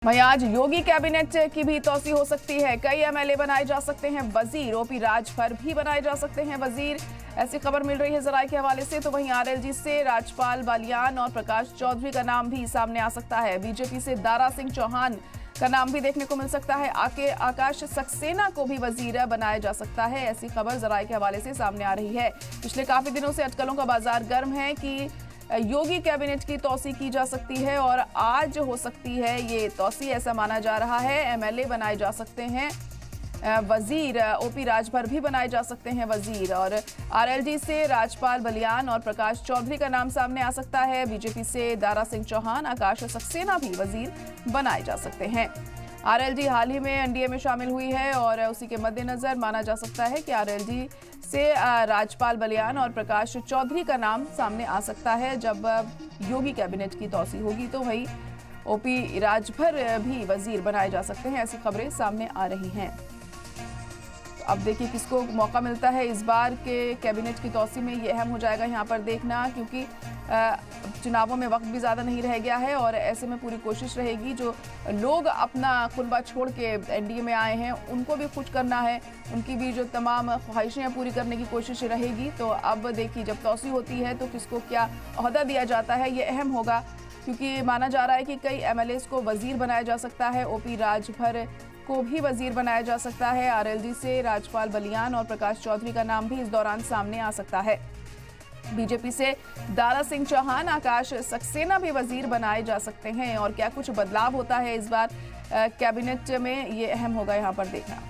वहीं आज योगी कैबिनेट की भी तौसी हो सकती है। कई एमएलए बनाए जा सकते हैं वजीर। ओपी राजभर भी बनाए जा सकते हैं वजीर, ऐसी खबर मिल रही है जराये के हवाले से। तो वहीं आरएलजी से राजपाल बालियान और प्रकाश चौधरी का नाम भी सामने आ सकता है। बीजेपी से दारा सिंह चौहान का नाम भी देखने को मिल सकता है। आकाश सक्सेना को भी वजीर बनाया जा सकता है, ऐसी खबर जराये के हवाले से सामने आ रही है। पिछले काफी दिनों से अटकलों का बाजार गर्म है कि योगी कैबिनेट की तौसी की जा सकती है और आज हो सकती है ये तौसी, ऐसा माना जा रहा है। एमएलए बनाए जा सकते हैं वजीर, ओपी राजभर भी बनाए जा सकते हैं वजीर, और आरएलजी से राजपाल बलियान और प्रकाश चौधरी का नाम सामने आ सकता है। बीजेपी से दारा सिंह चौहान, आकाश सक्सेना भी वजीर बनाए जा सकते हैं। आरएलजी हाल ही में एनडीए में शामिल हुई है और उसी के मद्देनजर माना जा सकता है कि आरएलजी से राजपाल बलियान और प्रकाश चौधरी का नाम सामने आ सकता है जब योगी कैबिनेट की तौसी होगी। तो वही ओपी राजभर भी वजीर बनाए जा सकते हैं, ऐसी खबरें सामने आ रही हैं। अब देखिए किसको मौका मिलता है इस बार के कैबिनेट की तौसी में, ये अहम हो जाएगा यहाँ पर देखना, क्योंकि चुनावों में वक्त भी ज़्यादा नहीं रह गया है और ऐसे में पूरी कोशिश रहेगी जो लोग अपना कुनबा छोड़ के एनडीए में आए हैं उनको भी खुश करना है, उनकी भी जो तमाम ख्वाहिशें पूरी करने की कोशिश रहेगी। तो अब देखिए जब तौसी होती है तो किसको क्या ओहदा दिया जाता है ये अहम होगा, क्योंकि माना जा रहा है कि कई एमएलएस को वजीर बनाया जा सकता है। ओपी राजभर को भी वजीर बनाया जा सकता है। आरएलजी से राजपाल बलियान और प्रकाश चौधरी का नाम भी इस दौरान सामने आ सकता है। बीजेपी से दारा सिंह चौहान, आकाश सक्सेना भी वजीर बनाए जा सकते हैं। और क्या कुछ बदलाव होता है इस बार कैबिनेट में, ये अहम होगा यहाँ पर देखना।